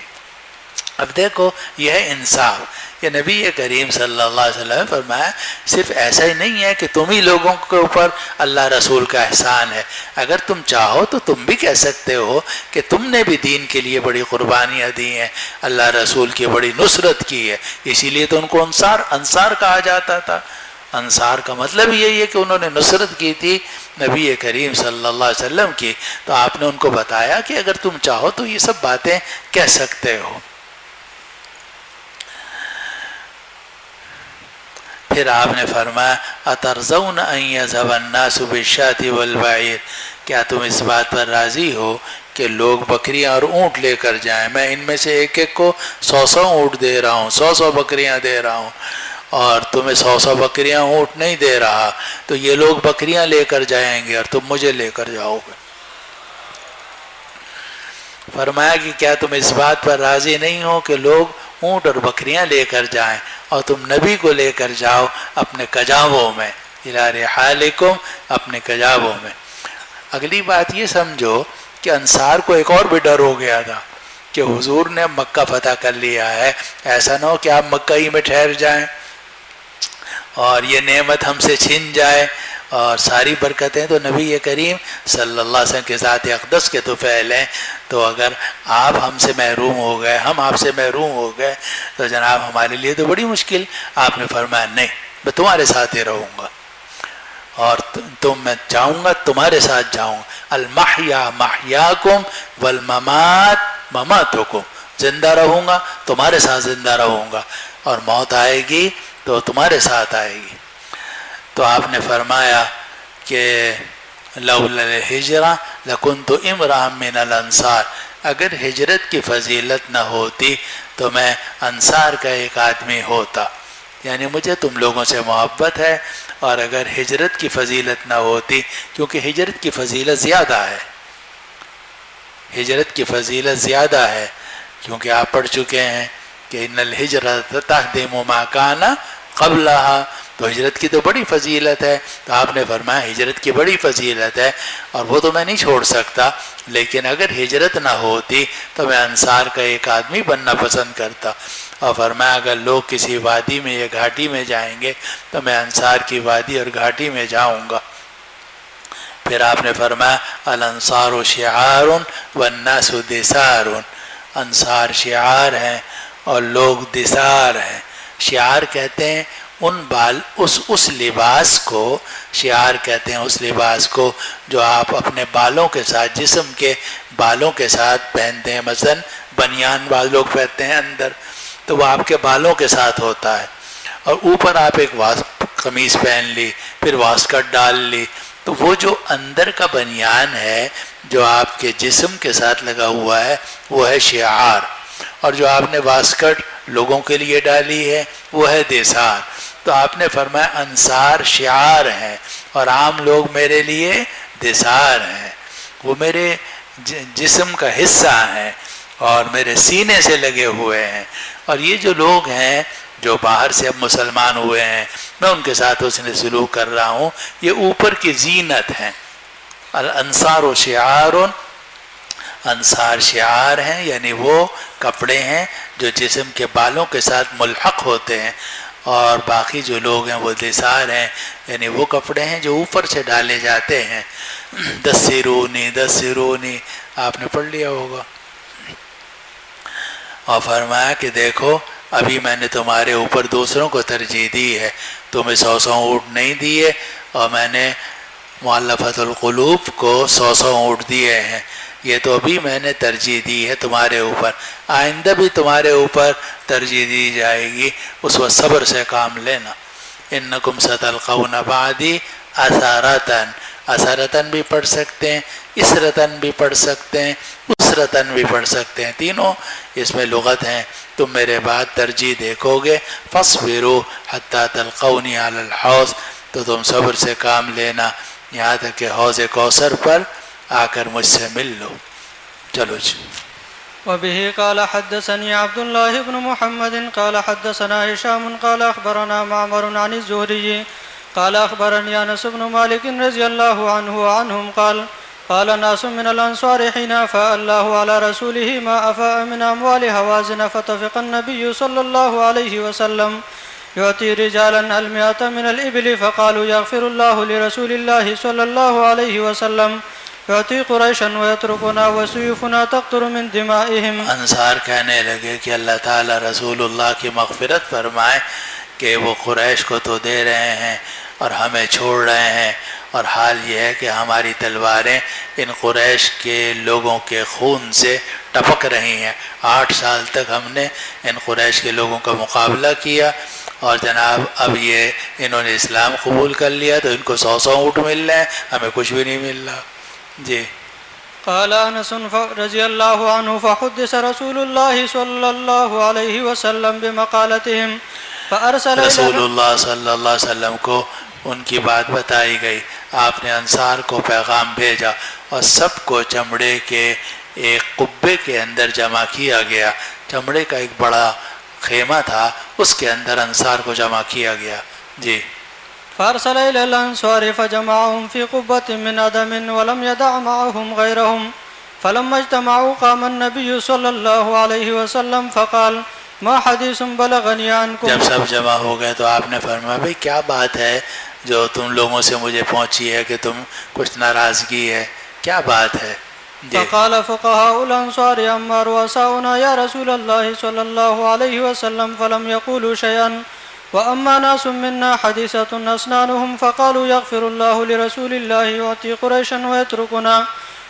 اب دیکھو یہ ہے انصاف. کہ نبی کریم صلی اللہ علیہ وسلم نے فرمایا صرف ایسا ہی نہیں ہے کہ تم ہی لوگوں کے اوپر اللہ رسول کا احسان ہے، اگر تم چاہو تو تم بھی کہہ سکتے ہو کہ تم نے بھی دین کے لیے بڑی قربانیاں دی ہیں، اللہ رسول کی بڑی نصرت کی ہے. اسی لیے تو ان کو انصار کہا جاتا تھا. انصار کا مطلب یہی ہے کہ انہوں نے نصرت کی تھی نبی کریم صلی اللہ علیہ وسلم کی. تو آپ نے ان کو بتایا کہ اگر تم چاہو تو یہ سب باتیں کہہ سکتے ہو. پھر آپ نے فرمایا اترضون ان یذهب الناس بالشاة والبعیر، کیا تم اس بات پر راضی ہو کہ لوگ بکریاں اور اونٹ لے کر جائیں؟ میں ان میں سے ایک ایک کو 100 اونٹ دے رہا ہوں، 100 بکریاں دے رہا ہوں، اور تمہیں 100 بکریاں اونٹ نہیں دے رہا. تو یہ لوگ بکریاں لے کر جائیں گے اور تم مجھے لے کر جاؤ گے. فرمایا کہ کیا تم اس بات پر راضی نہیں ہو کہ لوگ اونٹ اور بکریاں لے کر جائیں اور تم نبی کو لے کر جاؤ اپنے کجاووں میں، اِلیٰ رحالکم، اپنے کجاووں میں۔ اگلی بات یہ سمجھو کہ انصار کو ایک اور بھی ڈر ہو گیا تھا کہ حضور نے مکہ فتح کر لیا ہے، ایسا نہ ہو کہ آپ مکہ ہی میں ٹھہر جائیں اور یہ نعمت ہم سے چھن جائے، اور ساری برکتیں تو نبی کریم صلی اللہ علیہ وسلم کے ذات اقدس کے تو فعل ہیں، تو اگر آپ ہم سے محروم ہو گئے، ہم آپ سے محروم ہو گئے تو جناب ہمارے لیے تو بڑی مشکل۔ آپ نے فرمایا نہیں، میں تمہارے ساتھ ہی رہوں گا اور میں جاؤں گا، تمہارے ساتھ جاؤں گا۔ المحیا محیاکم والممات مماتکم، زندہ رہوں گا تمہارے ساتھ زندہ رہوں گا، اور موت آئے گی تو تمہارے ساتھ آئے گی۔ تو آپ نے فرمایا کہ لولا الہجرہ لکنت امرأ من الانصار، اگر ہجرت کی فضیلت نہ ہوتی تو میں انصار کا ایک آدمی ہوتا، یعنی مجھے تم لوگوں سے محبت ہے، اور اگر ہجرت کی فضیلت نہ ہوتی، کیونکہ ہجرت کی فضیلت زیادہ ہے، ہجرت کی فضیلت زیادہ ہے، کیونکہ آپ پڑھ چکے ہیں کہ ان الہجرۃ تہدم ما کان قبلہا، تو ہجرت کی تو بڑی فضیلت ہے۔ تو آپ نے فرمایا ہجرت کی بڑی فضیلت ہے اور وہ تو میں نہیں چھوڑ سکتا، لیکن اگر ہجرت نہ ہوتی تو میں انصار کا ایک آدمی بننا پسند کرتا، اور فرمایا اگر لوگ کسی وادی میں یا گھاٹی میں جائیں گے تو میں انصار کی وادی اور گھاٹی میں جاؤں گا۔ پھر آپ نے فرمایا الانصار شعار والناس دثار، انصار شعار ہیں اور لوگ دثار ہیں۔ شعار کہتے ہیں اس لباس کو، شعار کہتے ہیں اس لباس کو جو آپ اپنے بالوں کے ساتھ، جسم کے بالوں کے ساتھ پہنتے ہیں، مثلا بنیان بعض لوگ پہنتے ہیں اندر، تو وہ آپ کے بالوں کے ساتھ ہوتا ہے، اور اوپر آپ ایک قمیص پہن لی، پھر واسکٹ ڈال لی، تو وہ جو اندر کا بنیان ہے جو آپ کے جسم کے ساتھ لگا ہوا ہے وہ ہے شعار، اور جو آپ نے واسکٹ لوگوں کے لیے ڈالی ہے وہ ہے دیسار۔ تو آپ نے فرمایا انصار شعار ہیں اور عام لوگ میرے لیے دیسار ہیں، وہ میرے جسم کا حصہ ہیں اور میرے سینے سے لگے ہوئے ہیں، اور یہ جو لوگ ہیں جو باہر سے اب مسلمان ہوئے ہیں میں ان کے ساتھ حسن سلوک کر رہا ہوں، یہ اوپر کی زینت ہیں۔ الانصار و شعار، انصار شعار ہیں یعنی وہ کپڑے ہیں جو جسم کے بالوں کے ساتھ ملحق ہوتے ہیں، اور باقی جو لوگ ہیں وہ دثار ہیں، یعنی وہ کپڑے ہیں جو اوپر سے ڈالے جاتے ہیں۔ دثرونی دثرونی آپ نے پڑھ لیا ہوگا۔ اور فرمایا کہ دیکھو ابھی میں نے تمہارے اوپر دوسروں کو ترجیح دی ہے، تمہیں 100 اونٹ نہیں دیے، اور میں نے مؤلفۃ القلوب کو 100 اونٹ دیے ہیں، یہ تو ابھی میں نے ترجیح دی ہے تمہارے اوپر، آئندہ بھی تمہارے اوپر ترجیح دی جائے گی، اس وقت صبر سے کام لینا۔ انکم ستلقون بعدی اثارتن، اثارتن بھی پڑھ سکتے ہیں، اسرتن بھی پڑھ سکتے ہیں، اسرتن بھی پڑھ سکتے ہیں، تینوں اس میں لغت ہیں۔ تم میرے بعد ترجیح دیکھو گے، فاصبروا حتی تلقونی علی الحوض، تو تم صبر سے کام لینا یہاں تک کہ حوض کوثر پر آ کر مجھ سے مل لو۔ چلو جی۔ وبه قال حدثني عبد الله بن محمد قال حدثنا هشام قال أخبرنا معمر عن الزهري قال أخبرني أنس بن مالك رضي الله عنه وعنهم قال ناس من الأنصار حين أفاء الله على رسوله ما أفاء من أموال هوازن، فتفق النبي صلى الله عليه وسلم يعطي رجالا 100 من الإبل، فقالوا يغفر الله لرسول الله صلى الله عليه وسلم يعطي قريشا ويتركنا وسيوفنا تقطر من دمائهم۔ انصار کہنے لگے کہ اللہ تعالیٰ رسول اللہ کی مغفرت فرمائے کہ وہ قریش کو تو دے رہے ہیں اور ہمیں چھوڑ رہے ہیں، اور حال یہ ہے کہ ہماری تلواریں ان قریش کے لوگوں کے خون سے ٹپک رہی ہیں۔ 8 سال تک ہم نے ان قریش کے لوگوں کا مقابلہ کیا، اور جناب اب یہ انہوں نے اسلام قبول کر لیا تو ان کو 100 اونٹ مل رہے ہیں، ہمیں کچھ بھی نہیں مل رہا۔ جی۔ قال انس رضی اللہ عنہ فحدث رسول اللہ صلی اللہ علیہ وسلم بمقالتهم فارسل رسول اللہ صلی اللہ علیہ وسلم کو ان کی بات بتائی گئی، آپ نے انصار کو پیغام بھیجا اور سب کو چمڑے کے ایک قبے کے اندر جمع کیا گیا، چمڑے کا ایک بڑا خیمہ تھا، اس کے اندر انصار کو جمع کیا گیا. جی. فارسل إلى الأنصار فجمعهم في قبة من أدم ولم يدع معهم غيرهم فلما اجتمعوا قام النبي صلى الله عليه وسلم فقال ما حدیث بلغنی عنکم. جب سب جمع ہو گئے تو آپ نے فرمایا بھئی کیا بات ہے جو تم لوگوں سے مجھے پہنچی ہے کہ تم کچھ ناراضگی ہے، کیا بات ہے؟ فقال فقهاء الأنصار أما رؤساؤنا يا رسول الله صلى الله عليه وسلم فلم يقولوا شيئا وأما ناس منا حديثة أسنانهم فقالوا يغفر الله لرسول الله يعطي قريشا ويتركنا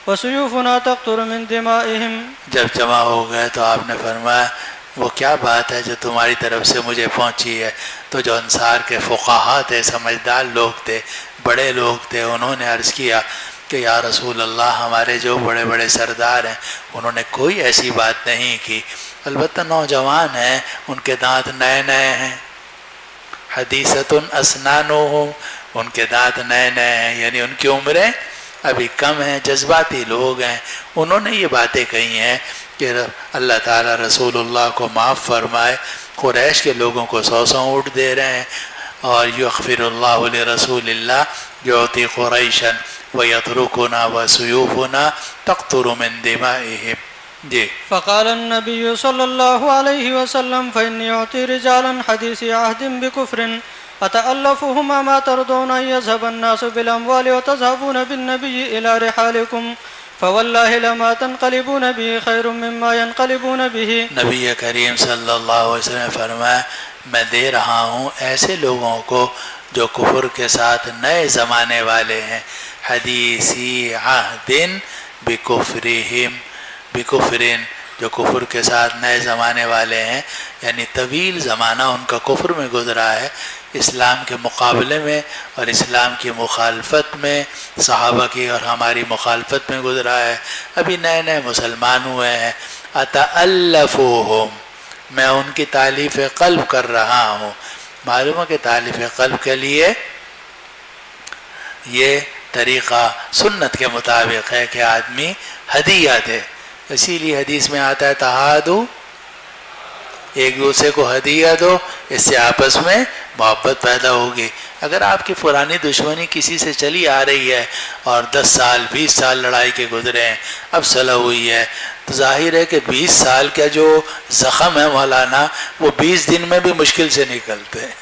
وسيوفنا تقطر من دمائهم. جب جمع ہو گئے تو آپ نے فرمایا وہ کیا بات ہے جو تمہاری طرف سے مجھے پہنچی ہے؟ تو جو انصار کے فقہا تھے، سمجھدار لوگ تھے، بڑے لوگ تھے، انہوں نے عرض کیا کہ یا رسول اللہ ہمارے جو بڑے بڑے سردار ہیں انہوں نے کوئی ایسی بات نہیں کی، البتہ نوجوان ہیں، ان کے دانت نئے نئے ہیں. حدیثۃ اسنانہم، ان کے دانت نئے نئے ہیں، یعنی ان کی عمریں ابھی کم ہیں، جذباتی لوگ ہیں، انہوں نے یہ باتیں کہی ہیں کہ اللہ تعالیٰ رسول اللہ کو معاف فرمائے، قریش کے لوگوں کو 100 اونٹ دے رہے ہیں، اور یغفر اللہ لرسول اللہ یعطی قریشا ویترکنا وسیوفنا تقطر من دمائهم. جی. فقال النبي صلى الله عليه وسلم فإني أعطي رجالا حديث عهد بكفر أتألفهما ما ترضون أن يذهب الناس بالأموال وتذهبون بالنبي إلى رحالكم فوالله لما تنقلبون به خير مما ينقلبون به. نبی کریم صلی اللہ علیہ وسلم نے فرمایا میں دے رہا ہوں ایسے لوگوں کو جو کفر کے ساتھ نئے زمانے والے ہیں، حدیثی عہد بکفرہم، بکفرین، جو کفر کے ساتھ نئے زمانے والے ہیں، یعنی طویل زمانہ ان کا کفر میں گزرا ہے، اسلام کے مقابلے میں اور اسلام کی مخالفت میں، صحابہ کی اور ہماری مخالفت میں گزرا ہے، ابھی نئے نئے مسلمان ہوئے ہیں. اتألفوہم، میں ان کی تالیف قلب کر رہا ہوں. معلوم ہے کہ تالیف قلب کے لیے یہ طریقہ سنت کے مطابق ہے کہ آدمی ہدیہ دے، اسی لیے حدیث میں آتا ہے تہادو، ایک دوسرے کو ہدیہ دو، اس سے آپس میں محبت پیدا ہوگی. اگر آپ کی پرانی دشمنی کسی سے چلی آ رہی ہے اور 10 سال 20 سال لڑائی کے گزرے ہیں، اب صلح ہوئی ہے، تو ظاہر ہے کہ 20 سال کا جو زخم ہے مولانا وہ 20 دن میں بھی مشکل سے نکلتے ہیں.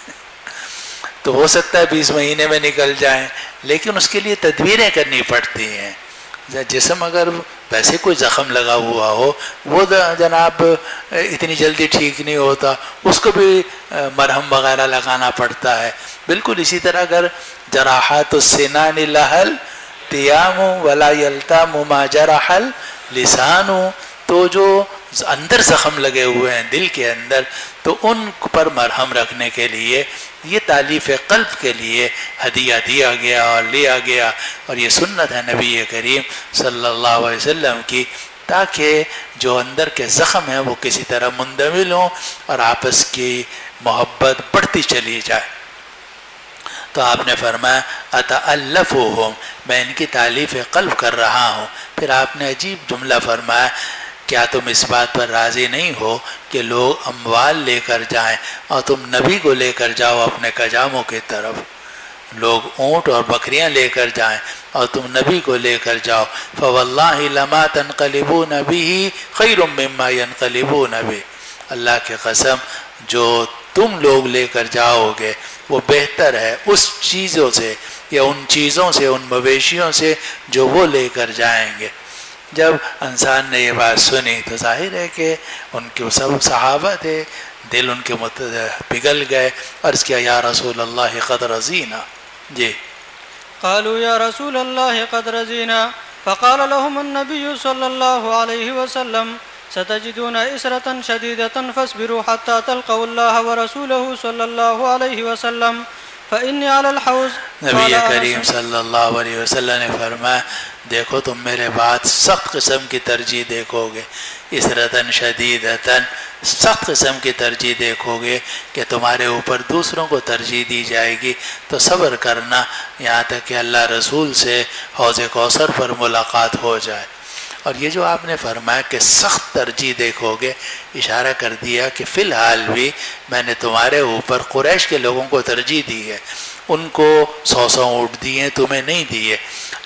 تو ہو سکتا ہے 20 مہینے میں نکل جائیں، لیکن اس کے لیے تدبیریں کرنی پڑتی ہیں. جسم اگر ویسے کوئی زخم لگا ہوا ہو وہ جناب اتنی جلدی ٹھیک نہیں ہوتا، اس کو بھی مرہم وغیرہ لگانا پڑتا ہے. بالکل اسی طرح اگر جراحات السنان لہل تیام ولا یلتام ما جرح اللسان، تو جو اندر زخم لگے ہوئے ہیں دل کے اندر، تو ان پر مرہم رکھنے کے لیے یہ تالیف قلب کے لیے ہدیہ دیا گیا اور لیا گیا، اور یہ سنت ہے نبی کریم صلی اللہ علیہ وسلم کی، تاکہ جو اندر کے زخم ہیں وہ کسی طرح مندمل ہوں اور آپس کی محبت بڑھتی چلی جائے. تو آپ نے فرمایا اتألفوہم، میں ان کی تالیف قلب کر رہا ہوں. پھر آپ نے عجیب جملہ فرمایا، کیا تم اس بات پر راضی نہیں ہو کہ لوگ اموال لے کر جائیں اور تم نبی کو لے کر جاؤ اپنے کجاموں کی طرف؟ لوگ اونٹ اور بکریاں لے کر جائیں اور تم نبی کو لے کر جاؤ. فواللہ لما تنقلبون به خیر مما ينقلبون به، اللہ کی قسم جو تم لوگ لے کر جاؤ گے وہ بہتر ہے اس چیزوں سے یا ان چیزوں سے، ان مویشیوں سے جو وہ لے کر جائیں گے. جب انسان نے یہ بات سنی تو ظاہر ہے کہ ان کے سب صحابہ تھے، دل ان کے پگھل گئے. عرض کیا یا رسول اللہ قد رضینا. جی. قالوا يا رسول الله قد رضينا فقال لهم النبي صلى الله عليه وسلم ستجدون إسرة شديدة فاصبروا حتى تلقوا الله ورسوله صلى الله عليه وسلم فإني على الحوض. نبی کریم صلی اللہ علیہ وسلم نے فرمایا دیکھو تم میرے بعد سخت قسم کی ترجیح دیکھو گے، اسرتن شدیدتن، سخت قسم کی ترجیح دیکھو گے کہ تمہارے اوپر دوسروں کو ترجیح دی جائے گی. تو صبر کرنا یہاں تک کہ اللہ رسول سے حوض کوثر پر ملاقات ہو جائے. اور یہ جو آپ نے فرمایا کہ سخت ترجیح دیکھو گے، اشارہ کر دیا کہ فی الحال بھی میں نے تمہارے اوپر قریش کے لوگوں کو ترجیح دی ہے، ان کو 100 اونٹ دیے، تمہیں نہیں دیے،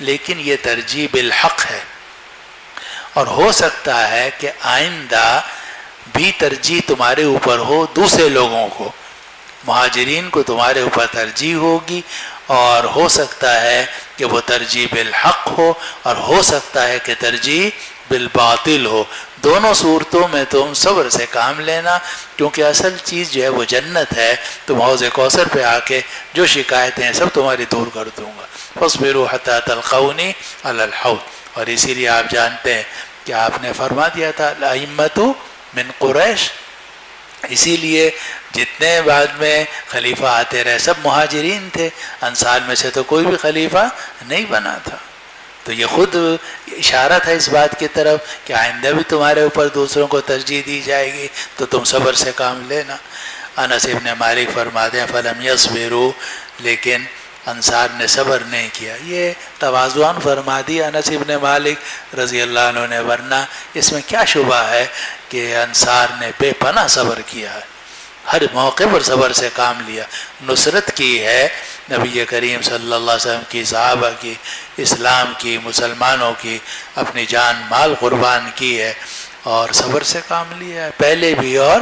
لیکن یہ ترجیح بالحق ہے، اور ہو سکتا ہے کہ آئندہ بھی ترجیح تمہارے اوپر ہو دوسرے لوگوں کو، مہاجرین کو تمہارے اوپر ترجیح ہوگی، اور ہو سکتا ہے کہ وہ ترجیح بالحق ہو، اور ہو سکتا ہے کہ ترجیح بالباطل ہو۔ دونوں صورتوں میں تم صبر سے کام لینا، کیونکہ اصل چیز جو ہے وہ جنت ہے۔ تم حوض کوثر پہ آ کے جو شکایتیں ہیں سب تمہاری دور کر دوں گا۔ فاصبروا حتی تلقونی علی الحوض۔ اور اسی لیے آپ جانتے ہیں کہ آپ نے فرما دیا تھا الائمۃ من قریش، اسی لیے جتنے بعد میں خلیفہ آتے رہے سب مہاجرین تھے، انصار میں سے تو کوئی بھی خلیفہ نہیں بنا تھا۔ تو یہ خود اشارہ تھا اس بات کی طرف کہ آئندہ بھی تمہارے اوپر دوسروں کو ترجیح دی جائے گی، تو تم صبر سے کام لینا۔ انس ابن مالک فرماتے ہیں فلم یصبروا، لیکن انصار نے صبر نہیں کیا۔ یہ تواضعاً فرما دی انس ابن مالک رضی اللہ عنہ نے، ورنہ اس میں کیا شبہ ہے کہ انصار نے بے پناہ صبر کیا ہے، ہر موقع پر صبر سے کام لیا، نصرت کی ہے نبی کریم صلی اللہ علیہ وسلم کی، صحابہ کی، اسلام کی، مسلمانوں کی، اپنی جان مال قربان کی ہے، اور صبر سے کام لیا ہے، پہلے بھی اور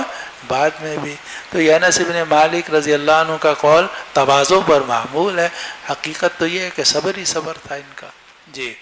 بعد میں بھی۔ تو یہ انس ابن مالک رضی اللہ عنہ کا قول تواضع پر معمول ہے، حقیقت تو یہ ہے کہ صبر ہی صبر تھا ان کا۔ جی